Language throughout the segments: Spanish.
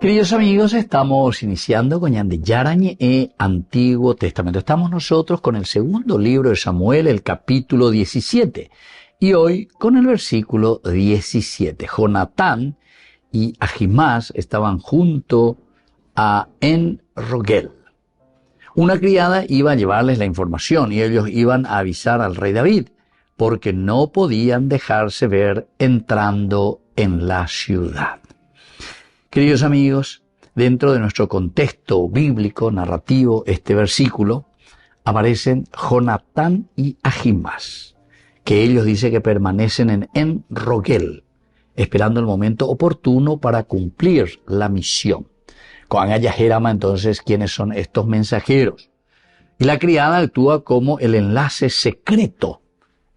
Queridos amigos, estamos iniciando con Yande Yarañe Antiguo Testamento. Estamos nosotros con el segundo libro de Samuel, el capítulo 17. Y hoy con el versículo 17. Jonatán y Ahimás estaban junto a En-Rogel. Una criada iba a llevarles la información y ellos iban a avisar al rey David, porque no podían dejarse ver entrando en la ciudad. Queridos amigos, dentro de nuestro contexto bíblico, narrativo, este versículo, aparecen Jonatán y Ahimás, que ellos dicen que permanecen en Rogel, esperando el momento oportuno para cumplir la misión. Con Ayahérama, entonces, ¿quiénes son estos mensajeros? Y la criada actúa como el enlace secreto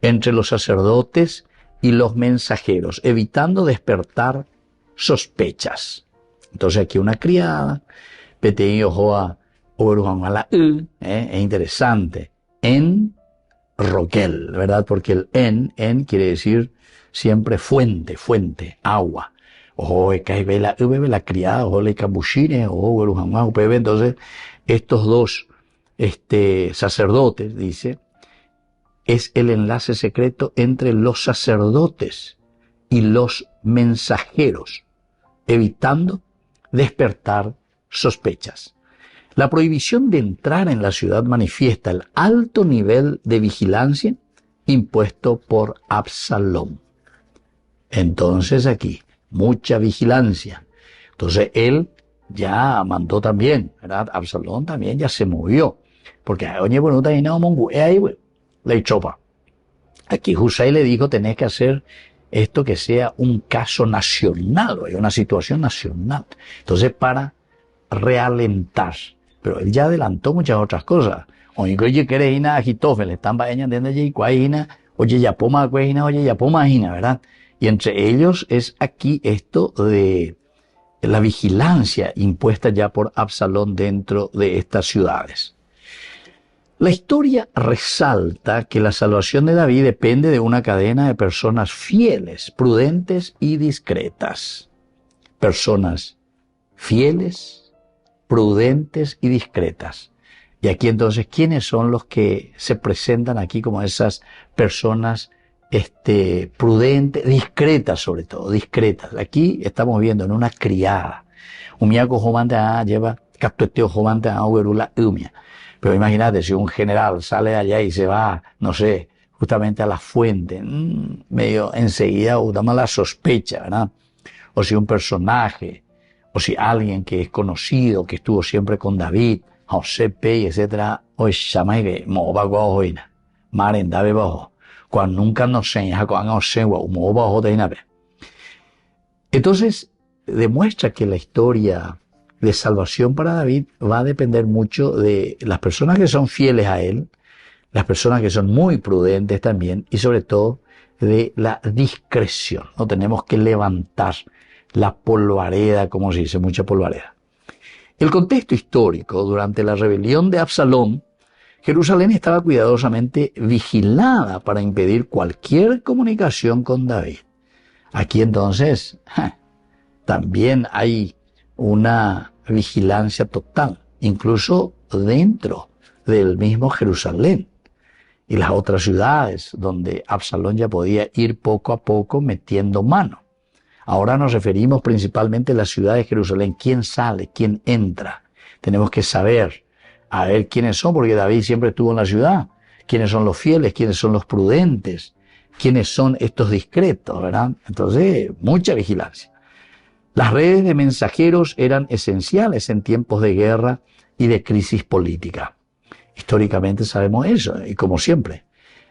entre los sacerdotes y los mensajeros, evitando despertar sospechas. Entonces aquí una criada, es interesante, en Rogel, ¿verdad? Porque el en quiere decir siempre fuente, agua. La criada, entonces estos dos sacerdotes, dice, es el enlace secreto entre los sacerdotes y los mensajeros, evitando despertar sospechas. La prohibición de entrar en la ciudad manifiesta el alto nivel de vigilancia impuesto por Absalón. Entonces aquí, mucha vigilancia. Entonces él ya mandó también, ¿verdad? Absalón también ya se movió. Porque aquí Husay le dijo, tenés que hacer esto que sea un caso nacional, una situación nacional. Entonces, para realentar. Pero él ya adelantó muchas otras cosas. Oye, que ina Agitofel, están bañando de allí, oye, ya poma, oye, ya poma, ¿verdad? Y entre ellos es aquí esto de la vigilancia impuesta ya por Absalón dentro de estas ciudades. La historia resalta que la salvación de David depende de una cadena de personas fieles, prudentes y discretas. Personas fieles, prudentes y discretas. Y aquí entonces, ¿quiénes son los que se presentan aquí como esas personas prudentes, discretas sobre todo, discretas? Aquí estamos viendo en una criada. Umiaco jomante lleva captueteo jomante a uerula umia. Pero imagínate, si un general sale de allá y se va, no sé, justamente a la fuente, medio enseguida damos la sospecha, ¿verdad? O si un personaje, o si alguien que es conocido, que estuvo siempre con David, José Pey, etcétera, o llama que moba guajoina, maren dabe bajo, cuando nunca nos señala, cuando nos señala, moba bajo de inabe. Entonces, demuestra que la historia de salvación para David va a depender mucho de las personas que son fieles a él, las personas que son muy prudentes también, y sobre todo de la discreción. No tenemos que levantar la polvareda, como se dice, mucha polvareda. El contexto histórico, durante la rebelión de Absalón, Jerusalén estaba cuidadosamente vigilada para impedir cualquier comunicación con David. Aquí entonces, también hay una vigilancia total, incluso dentro del mismo Jerusalén y las otras ciudades donde Absalón ya podía ir poco a poco metiendo mano. Ahora nos referimos principalmente a la ciudad de Jerusalén. ¿Quién sale? ¿Quién entra? Tenemos que saber, a ver quiénes son, porque David siempre estuvo en la ciudad. ¿Quiénes son los fieles? ¿Quiénes son los prudentes? ¿Quiénes son estos discretos? ¿Verdad? Entonces, mucha vigilancia. Las redes de mensajeros eran esenciales en tiempos de guerra y de crisis política. Históricamente sabemos eso, y como siempre.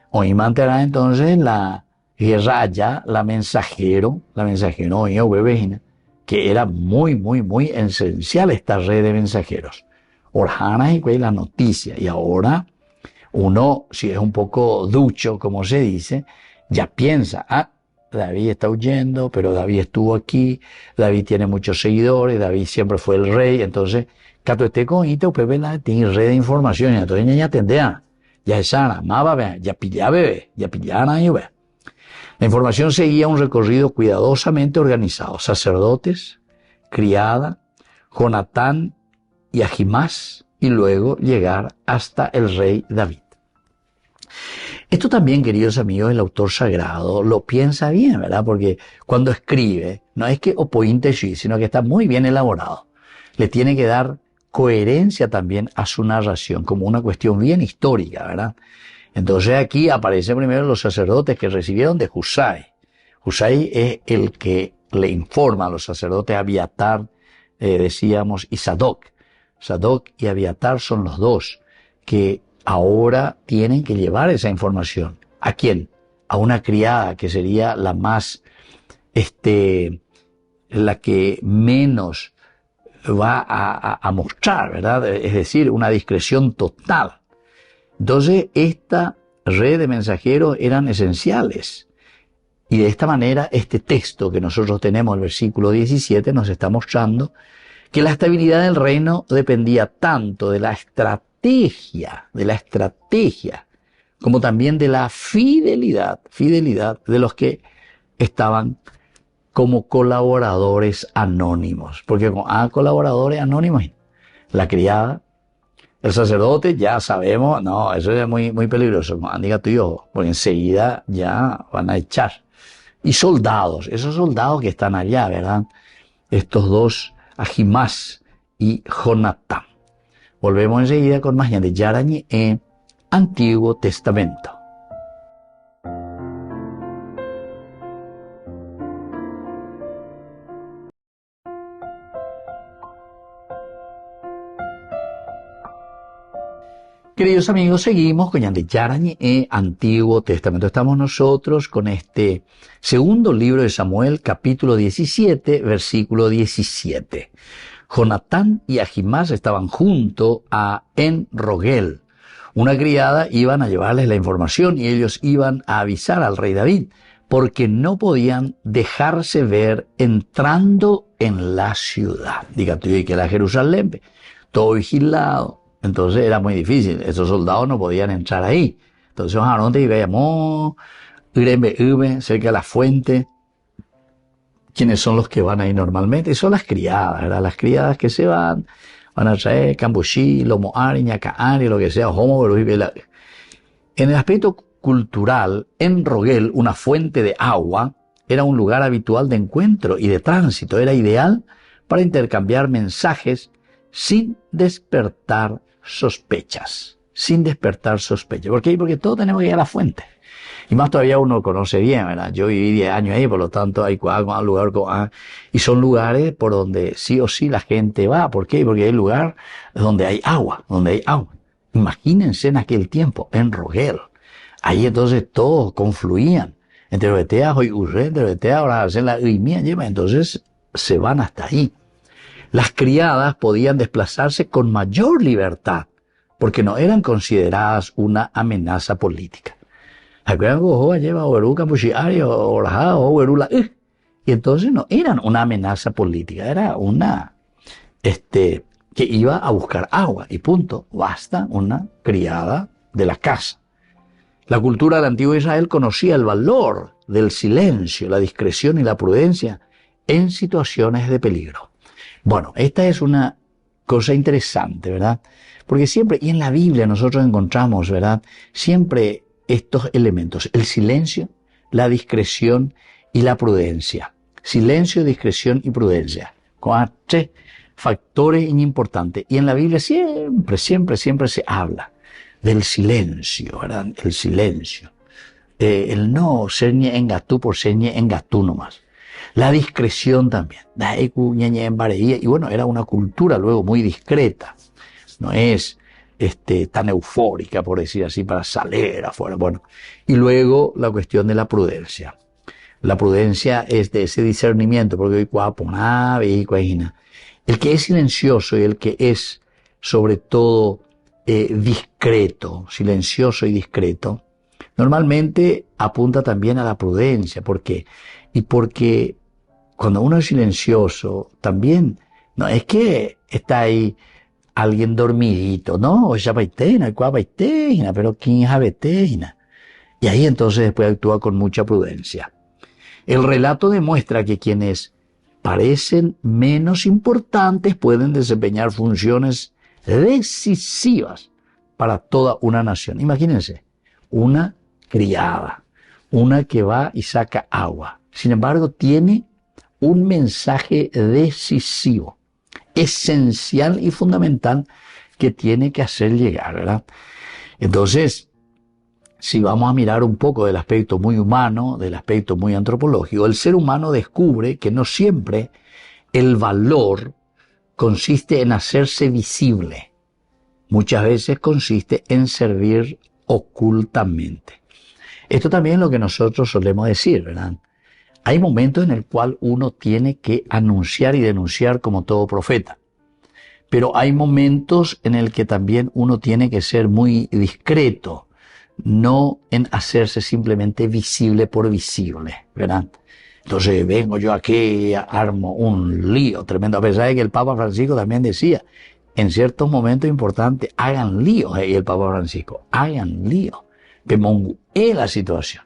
Hoy manterá entonces la guerra allá, la mensajero, que era muy esencial esta red de mensajeros. Orjana y la noticia. Y ahora uno, si es un poco ducho, como se dice, ya piensa, David está huyendo, pero David estuvo aquí, David tiene muchos seguidores, David siempre fue el rey, entonces, cato este coñito, usted tiene red de información, entonces ya tendría, ya es sana, ya pilla bebé, ya pilla y ve. La información seguía un recorrido cuidadosamente organizado, sacerdotes, criada, Jonatán y Ahimás, y luego llegar hasta el rey David. Esto también, queridos amigos, el autor sagrado lo piensa bien, ¿verdad? Porque cuando escribe, no es que opointe sí, sino que está muy bien elaborado. Le tiene que dar coherencia también a su narración, como una cuestión bien histórica, ¿verdad? Entonces aquí aparecen primero los sacerdotes que recibieron de Husai. Husai es el que le informa a los sacerdotes Abiatar, decíamos, y Sadoc. Sadoc y Abiatar son los dos que ahora tienen que llevar esa información. ¿A quién? A una criada que sería la más, la que menos va a mostrar, ¿verdad? Es decir, una discreción total. Entonces, esta red de mensajeros eran esenciales. Y de esta manera, este texto que nosotros tenemos, el versículo 17, nos está mostrando que la estabilidad del reino dependía tanto de la estrategia, como también de la fidelidad de los que estaban como colaboradores anónimos. Porque colaboradores anónimos, la criada, el sacerdote, ya sabemos, no, eso es muy, muy peligroso, diga tu hijo, porque enseguida ya van a echar. Y soldados, esos soldados que están allá, ¿verdad? Estos dos, Ahimás y Jonatán. Volvemos enseguida con más de Yarañi en Antiguo Testamento. Queridos amigos, seguimos con Yarañi en Antiguo Testamento. Estamos nosotros con este segundo libro de Samuel, capítulo 17, versículo 17. Jonatán y Ahimás estaban junto a En-Rogel. Una criada iban a llevarles la información y ellos iban a avisar al rey David, porque no podían dejarse ver entrando en la ciudad. Diga tú y que la Jerusalén, todo vigilado. Entonces era muy difícil, esos soldados no podían entrar ahí. Entonces Aarón te veíamos, cerca de la fuente. ¿Quiénes son los que van ahí normalmente? Son las criadas, ¿verdad? Las criadas que se van a traer cambuchí, lomo ari, ñacaari, lo que sea, homo, en el aspecto cultural, en Rogel, una fuente de agua, era un lugar habitual de encuentro y de tránsito. Era ideal para intercambiar mensajes sin despertar sospechas. ¿Por qué? Porque todos tenemos que ir a la fuente. Y más todavía uno conoce bien, ¿verdad? Yo viví 10 años ahí, por lo tanto hay un lugar y son lugares por donde sí o sí la gente va. ¿Por qué? Porque hay lugar donde hay agua, Imagínense en aquel tiempo, en Rogel. Ahí entonces todos confluían. Entre Betea, Hoy entre Betea, ahora hacen la Uimía, entonces se van hasta ahí. Las criadas podían desplazarse con mayor libertad, porque no eran consideradas una amenaza política. Y entonces no eran una amenaza política, era una que iba a buscar agua y punto, basta una criada de la casa. La cultura del antiguo Israel conocía el valor del silencio, la discreción y la prudencia en situaciones de peligro. Bueno, esta es una cosa interesante, ¿verdad? Porque siempre, y en la Biblia nosotros encontramos, ¿verdad? Siempre estos elementos, el silencio, la discreción y la prudencia. Silencio, discreción y prudencia. Con tres factores importantes. Y en la Biblia siempre se habla del silencio, ¿verdad? El silencio. El no ser ñe engatú por ser ñe engatú nomás. La discreción también. Y bueno, era una cultura luego muy discreta. No es tan eufórica, por decir así, para salir afuera. Bueno, y luego la cuestión de la prudencia. La prudencia es de ese discernimiento, porque el que es silencioso y el que es, sobre todo, discreto, silencioso y discreto, normalmente apunta también a la prudencia. ¿Por qué? Y porque cuando uno es silencioso, también, no es que está ahí alguien dormidito, no, ya baitena, pero quién es abeteina. Y ahí entonces después actúa con mucha prudencia. El relato demuestra que quienes parecen menos importantes pueden desempeñar funciones decisivas para toda una nación. Imagínense, una criada, una que va y saca agua. Sin embargo, tiene un mensaje decisivo, esencial y fundamental que tiene que hacer llegar, ¿verdad? Entonces, si vamos a mirar un poco del aspecto muy humano, del aspecto muy antropológico, el ser humano descubre que no siempre el valor consiste en hacerse visible. Muchas veces consiste en servir ocultamente. Esto también es lo que nosotros solemos decir, ¿verdad? Hay momentos en el cual uno tiene que anunciar y denunciar como todo profeta. Pero hay momentos en el que también uno tiene que ser muy discreto, no en hacerse simplemente visible por visible, ¿verdad? Entonces vengo yo aquí y armo un lío tremendo, a pesar de que el Papa Francisco también decía, en ciertos momentos importantes, hagan lío, y el Papa Francisco, hagan lío, pemongu, es la situación.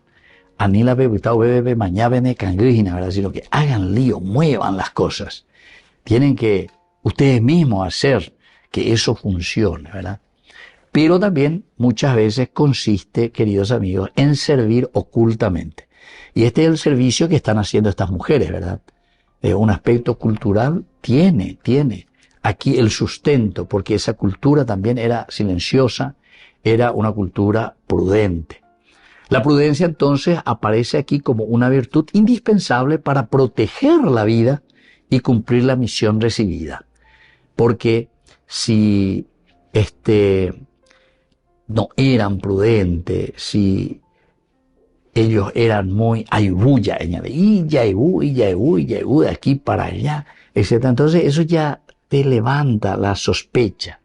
Anila bebutao bebé mañana bene cangrina, ¿verdad? Sino que hagan lío, muevan las cosas. Tienen que ustedes mismos hacer que eso funcione, ¿verdad? Pero también muchas veces consiste, queridos amigos, en servir ocultamente. Y este es el servicio que están haciendo estas mujeres, ¿verdad? Un aspecto cultural tiene aquí el sustento, porque esa cultura también era silenciosa, era una cultura prudente. La prudencia entonces aparece aquí como una virtud indispensable para proteger la vida y cumplir la misión recibida. Porque si no eran prudentes, si ellos eran muy ayubuya, de aquí para allá, etc. Entonces eso ya te levanta la sospecha.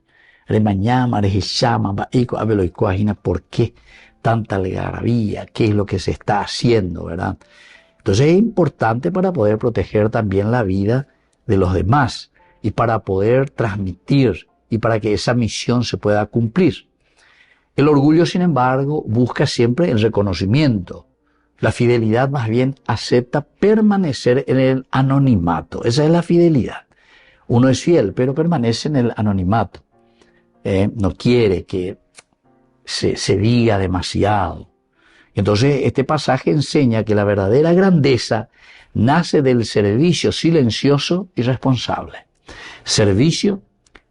¿Por qué tanta algarabía? ¿Qué es lo que se está haciendo, verdad? Entonces es importante para poder proteger también la vida de los demás y para poder transmitir y para que esa misión se pueda cumplir. El orgullo, sin embargo, busca siempre el reconocimiento. La fidelidad más bien acepta permanecer en el anonimato. Esa es la fidelidad. Uno es fiel, pero permanece en el anonimato. No quiere que se diga demasiado. Entonces, este pasaje enseña que la verdadera grandeza nace del servicio silencioso y responsable. Servicio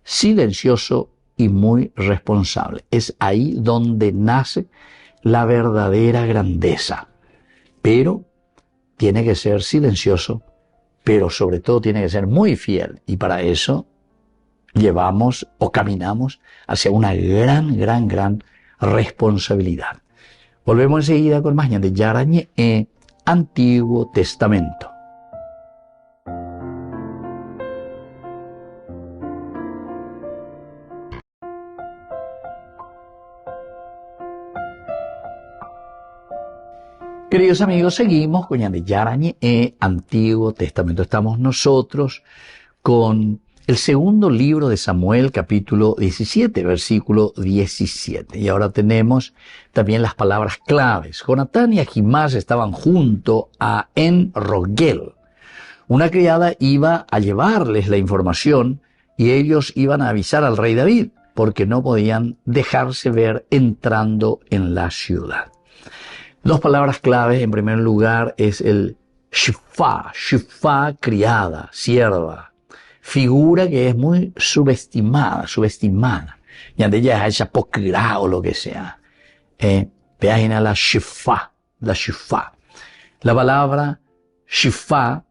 silencioso y muy responsable. Es ahí donde nace la verdadera grandeza. Pero tiene que ser silencioso, pero sobre todo tiene que ser muy fiel. Y para eso llevamos o caminamos hacia una gran responsabilidad. Volvemos enseguida con más de Yarañe Antiguo Testamento. Queridos amigos, seguimos con Yarañe Antiguo Testamento. Estamos nosotros con el segundo libro de Samuel, capítulo 17, versículo 17. Y ahora tenemos también las palabras claves. Jonatán y Ahimás estaban junto a En-Rogel. Una criada iba a llevarles la información y ellos iban a avisar al rey David, porque no podían dejarse ver entrando en la ciudad. Dos palabras claves, en primer lugar, es el shifá, criada, sierva, figura que es muy subestimada, y ante ella es esa poquirá o lo que sea. Vean la shifá. La palabra shifá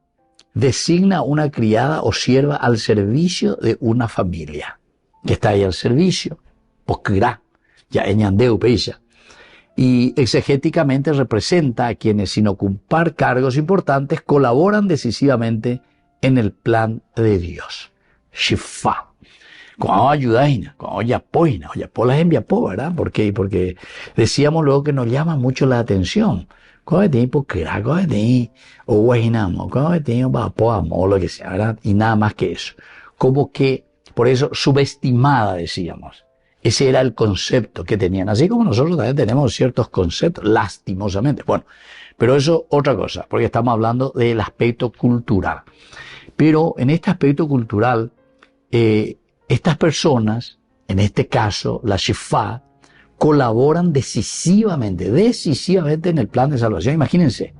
designa una criada o sierva al servicio de una familia, que está ahí al servicio, poquirá, ya eñandeu peisa. Y exegéticamente representa a quienes, sin ocupar cargos importantes, colaboran decisivamente en el plan de Dios. Shifá. Cuando ayudaina, cuando apoyina, las enviapó, ¿verdad? ¿Por qué? Porque decíamos luego que nos llama mucho la atención. Cuando lo que sea, ¿verdad? Y nada más que eso. Como que, por eso, subestimada, decíamos. Ese era el concepto que tenían, así como nosotros también tenemos ciertos conceptos, lastimosamente. Bueno, pero eso otra cosa, porque estamos hablando del aspecto cultural. Pero en este aspecto cultural, estas personas, en este caso la Shifá, colaboran decisivamente en el plan de salvación. Imagínense,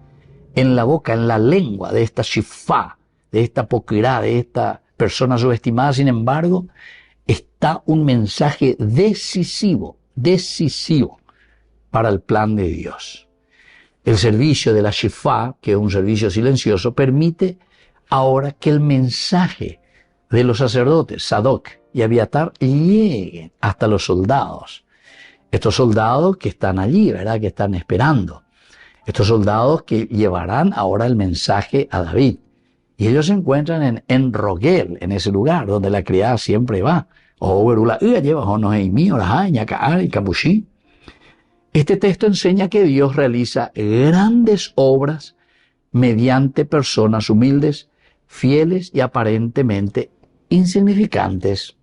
en la boca, en la lengua de esta Shifá, de esta Poquirá, de esta persona subestimada, sin embargo, está un mensaje decisivo para el plan de Dios. El servicio de la Shifá, que es un servicio silencioso, permite ahora que el mensaje de los sacerdotes, Sadoc y Abiatar, llegue hasta los soldados. Estos soldados que están allí, ¿verdad? Que están esperando. Estos soldados que llevarán ahora el mensaje a David. Y ellos se encuentran en Rogel, en ese lugar donde la criada siempre va. Este texto enseña que Dios realiza grandes obras mediante personas humildes, fieles y aparentemente insignificantes.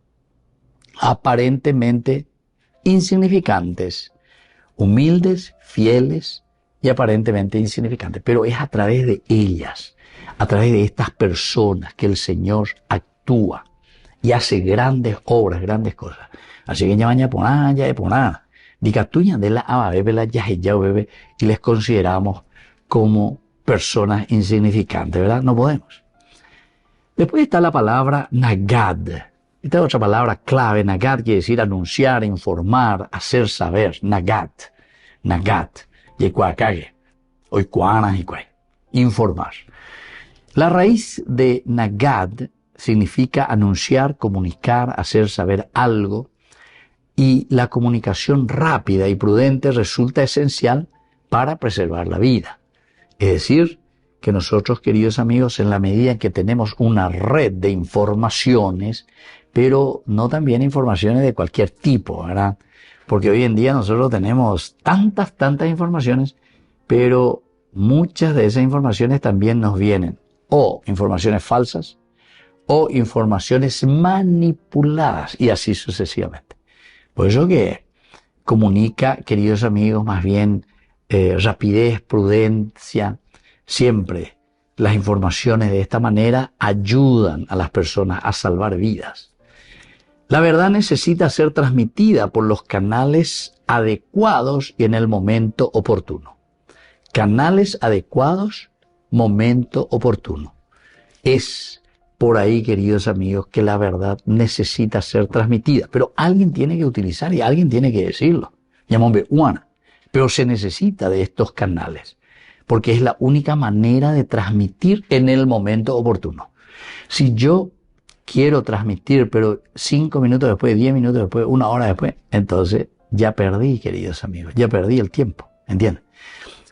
Humildes, fieles y aparentemente insignificantes. Pero es a través de ellas, a través de estas personas que el Señor actúa y hace grandes obras, grandes cosas. Así que ya poná, dicatuña de la ababebe, y les consideramos como personas insignificantes, ¿verdad? No podemos. Después está la palabra nagad. Esta es otra palabra clave. Nagad quiere decir anunciar, informar, hacer saber. Nagad. Informar. La raíz de nagad significa anunciar, comunicar, hacer saber algo, y la comunicación rápida y prudente resulta esencial para preservar la vida. Es decir, que nosotros, queridos amigos, en la medida en que tenemos una red de informaciones, pero no también informaciones de cualquier tipo, ¿verdad? Porque hoy en día nosotros tenemos tantas informaciones, pero muchas de esas informaciones también nos vienen o informaciones falsas o informaciones manipuladas y así sucesivamente. Por eso que comunica, queridos amigos, más bien rapidez, prudencia. Siempre las informaciones de esta manera ayudan a las personas a salvar vidas. La verdad necesita ser transmitida por los canales adecuados y en el momento oportuno. Canales adecuados, momento oportuno. Es por ahí, queridos amigos, que la verdad necesita ser transmitida. Pero alguien tiene que utilizar y alguien tiene que decirlo. Llamóme Juana. Pero se necesita de estos canales, porque es la única manera de transmitir en el momento oportuno. Si yo quiero transmitir, pero 5 minutos después, 10 minutos después, 1 hora después, entonces ya perdí, queridos amigos, ya perdí el tiempo, ¿entienden?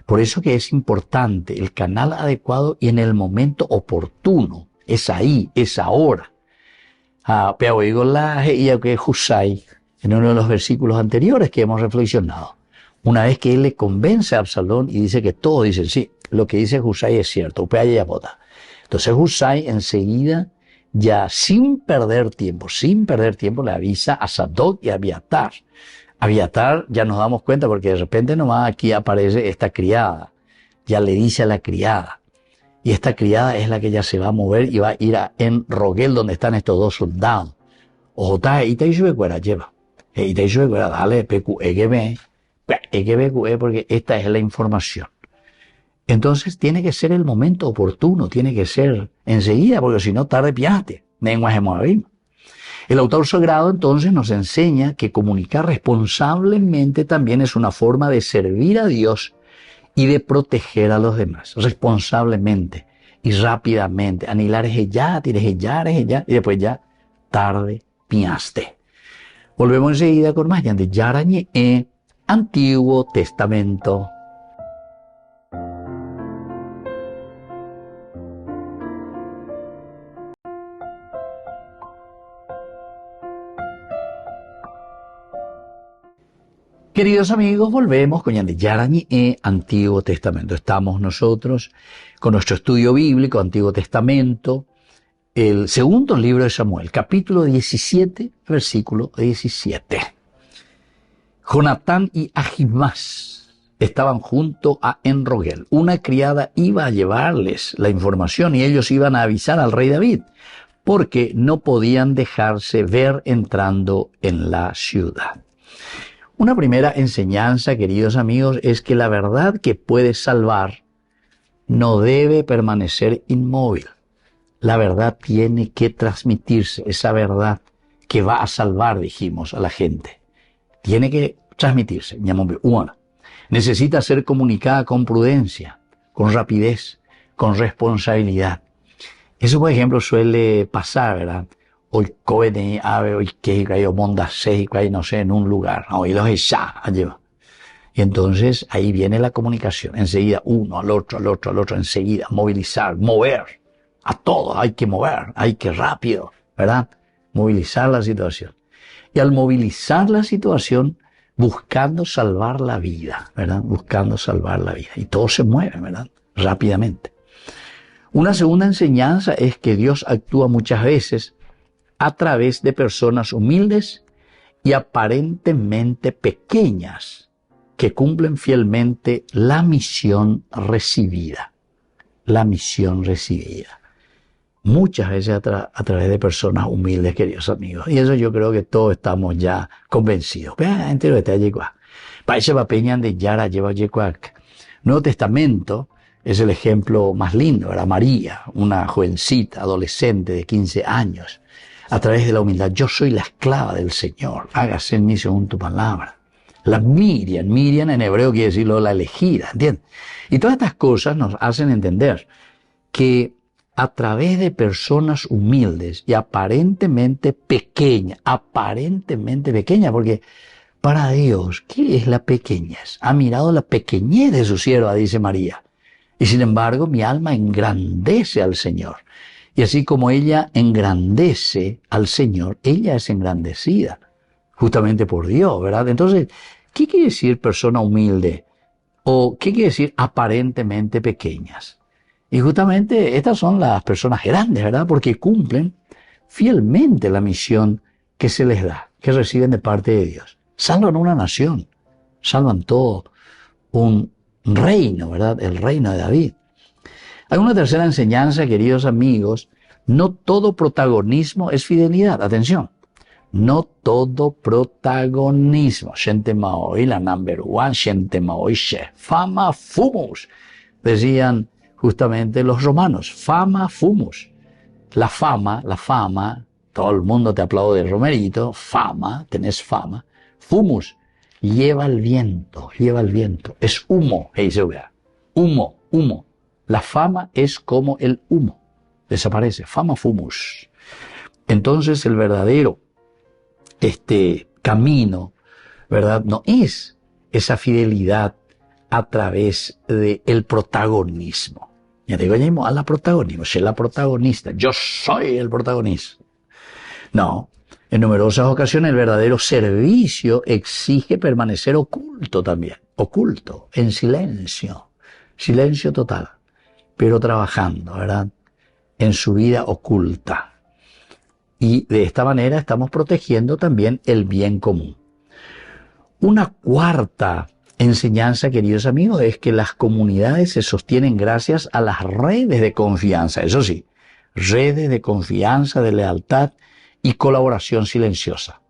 Por eso que es importante el canal adecuado y en el momento oportuno. Es ahí, es ahora. En uno de los versículos anteriores que hemos reflexionado, una vez que él le convence a Absalón y dice que todos dicen, sí, lo que dice Husay es cierto, entonces Husay enseguida, ya sin perder tiempo, le avisa a Sadoc y a Abiatar. Abiatar ya nos damos cuenta porque de repente nomás aquí aparece esta criada, ya le dice a la criada, y esta criada es la que ya se va a mover y va a ir en Rogel donde están estos 2 soldados. Dale, porque esta es la información. Entonces tiene que ser el momento oportuno, tiene que ser enseguida, porque si no, tarde piaste. El autor sagrado entonces nos enseña que comunicar responsablemente también es una forma de servir a Dios y de proteger a los demás, responsablemente y rápidamente. Anilar es ya, y después ya, tarde piaste. Volvemos enseguida con más de Yarañe, Antiguo Testamento. Queridos amigos, volvemos con Yarañe, Antiguo Testamento. Estamos nosotros con nuestro estudio bíblico, Antiguo Testamento, el segundo libro de Samuel, capítulo 17, versículo 17. Jonatán y Ahimás estaban junto a Enrogel. Una criada iba a llevarles la información y ellos iban a avisar al rey David, porque no podían dejarse ver entrando en la ciudad. Una primera enseñanza, queridos amigos, es que la verdad que puede salvar no debe permanecer inmóvil. La verdad tiene que transmitirse, esa verdad que va a salvar, dijimos, a la gente. Tiene que transmitirse. Uno, necesita ser comunicada con prudencia, con rapidez, con responsabilidad. Eso, por ejemplo, suele pasar, ¿verdad? Hoy cohen ave, hoy que hay monda sei, no sé, en un lugar, hoy los ya lleva. Y entonces ahí viene la comunicación, enseguida uno al otro, enseguida movilizar, mover, a todos hay que mover, hay que rápido, ¿verdad? Movilizar la situación. Y al movilizar la situación, buscando salvar la vida, ¿verdad? Buscando salvar la vida. Y todo se mueve, ¿verdad? Rápidamente. Una segunda enseñanza es que Dios actúa muchas veces a través de personas humildes y aparentemente pequeñas que cumplen fielmente la misión recibida. La misión recibida. Muchas veces a través de personas humildes, queridos amigos. Y eso yo creo que todos estamos ya convencidos. Nuevo Testamento es el ejemplo más lindo. Era María, una jovencita, adolescente de 15 años. A través de la humildad, yo soy la esclava del Señor. Hágase en mí según tu palabra. La Miriam en hebreo quiere decirlo la elegida, ¿entiendes? Y todas estas cosas nos hacen entender que a través de personas humildes y aparentemente pequeñas, porque para Dios, ¿qué es la pequeñez? Ha mirado la pequeñez de su sierva, dice María. Y sin embargo, mi alma engrandece al Señor. Y así como ella engrandece al Señor, ella es engrandecida, justamente por Dios, ¿verdad? Entonces, ¿qué quiere decir persona humilde? ¿O qué quiere decir aparentemente pequeñas? Y justamente estas son las personas grandes, ¿verdad? Porque cumplen fielmente la misión que se les da, que reciben de parte de Dios. Salvan una nación, salvan todo un reino, ¿verdad? El reino de David. Hay una tercera enseñanza, queridos amigos. No todo protagonismo es fidelidad. Atención. No todo protagonismo. Gente maoi, la number one, gente maoi, fama fumus. Decían justamente los romanos, fama fumus. La fama, todo el mundo te aplaude, Romerito, fama, tenés fama. Fumus, lleva el viento, es humo, humo. La fama es como el humo, desaparece, fama fumus. Entonces el verdadero camino, ¿verdad? No es esa fidelidad a través del protagonismo. Ya digo, a la protagonismo, soy la protagonista, yo soy el protagonista. No, en numerosas ocasiones el verdadero servicio exige permanecer oculto también, oculto, en silencio total, pero trabajando, ¿verdad? En su vida oculta. Y de esta manera estamos protegiendo también el bien común. Una cuarta enseñanza, queridos amigos, es que las comunidades se sostienen gracias a las redes de confianza. Eso sí, redes de confianza, de lealtad y colaboración silenciosa.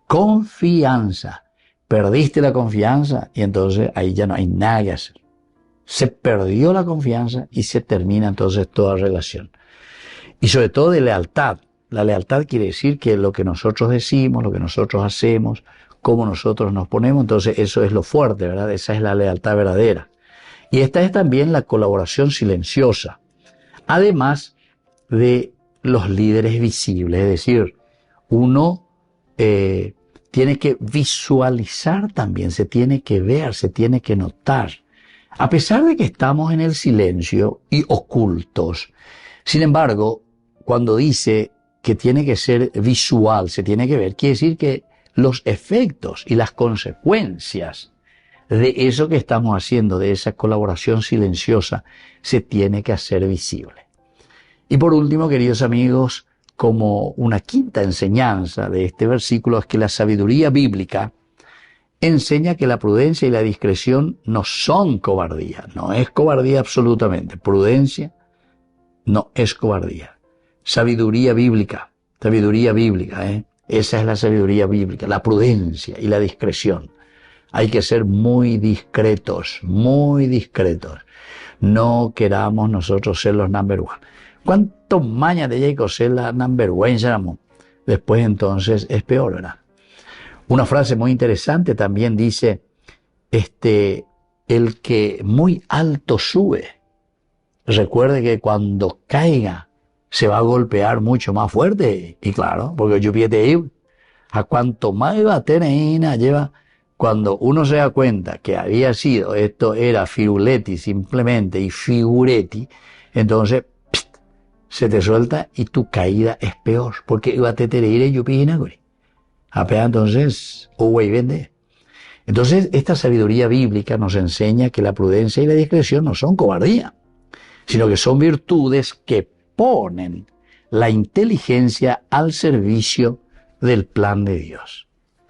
Confianza. Perdiste la confianza y entonces ahí ya no hay nada que hacer. Se perdió la confianza y se termina entonces toda relación. Y sobre todo de lealtad. La lealtad quiere decir que lo que nosotros decimos, lo que nosotros hacemos, cómo nosotros nos ponemos, entonces eso es lo fuerte, ¿verdad? Esa es la lealtad verdadera. Y esta es también la colaboración silenciosa. Además de los líderes visibles, es decir, uno tiene que visualizar también, se tiene que ver, se tiene que notar. A pesar de que estamos en el silencio y ocultos, sin embargo, cuando dice que tiene que ser visual, se tiene que ver, quiere decir que los efectos y las consecuencias de eso que estamos haciendo, de esa colaboración silenciosa, se tiene que hacer visible. Y por último, queridos amigos, como una quinta enseñanza de este versículo es que la sabiduría bíblica enseña que la prudencia y la discreción no son cobardía. No es cobardía absolutamente. Prudencia no es cobardía. Sabiduría bíblica, ¿eh? Esa es la sabiduría bíblica, la prudencia y la discreción. Hay que ser muy discretos, muy discretos. No queramos nosotros ser los number one. ¿Cuánto maña de Jacob ser la number one? Después entonces es peor, ¿verdad? Una frase muy interesante también dice, el que muy alto sube, recuerde que cuando caiga se va a golpear mucho más fuerte. Y claro, porque yo pide a cuanto más va a tener lleva, cuando uno se da cuenta que había sido, esto era firuletti simplemente y figuretti, entonces se te suelta y tu caída es peor, porque iba a tener y yo pide apenas entonces, vende. Entonces, esta sabiduría bíblica nos enseña que la prudencia y la discreción no son cobardía, sino que son virtudes que ponen la inteligencia al servicio del plan de Dios.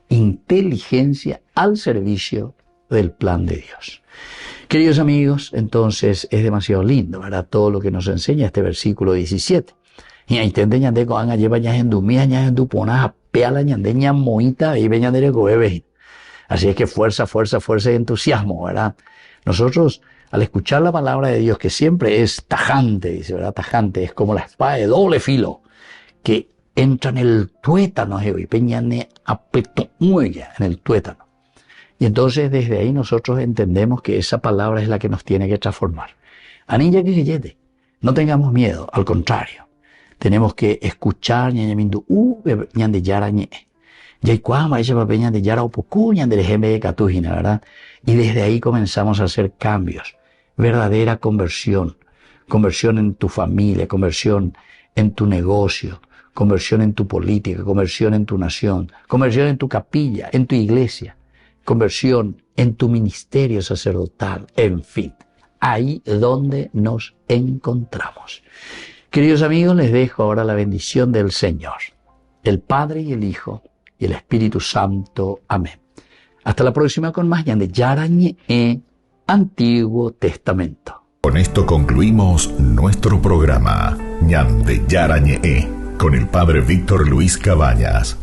Inteligencia al servicio del plan de Dios. Queridos amigos, entonces es demasiado lindo, ¿verdad? Todo lo que nos enseña este versículo 17. Y ahí te ñande con anga lleva ñas en dumía, ñas en dupona, apea la ñande ña moita y veña de goebe. Así es que fuerza, fuerza, fuerza y entusiasmo, ¿verdad? Nosotros, al escuchar la palabra de Dios, que siempre es tajante, dice, ¿verdad? Tajante, es como la espada de doble filo, que entra en el tuétano, y peñane apeto muella en el tuétano. Y entonces desde ahí nosotros entendemos que esa palabra es la que nos tiene que transformar. Anilla que yete, no tengamos miedo, al contrario. Tenemos que escuchar ñañamindu ñande yara ñe. Yaicuama ese papel ñande yara opoku ñande lejeme de catujina, ¿verdad? Y desde ahí comenzamos a hacer cambios. Verdadera conversión. Conversión en tu familia, conversión en tu negocio, conversión en tu política, conversión en tu nación, conversión en tu capilla, en tu iglesia, conversión en tu ministerio sacerdotal, en fin. Ahí donde nos encontramos. Queridos amigos, les dejo ahora la bendición del Señor, el Padre y el Hijo y el Espíritu Santo. Amén. Hasta la próxima con más de Yarañe Antiguo Testamento. Con esto concluimos nuestro programa Ñande Yarañe con el Padre Víctor Luis Cabañas.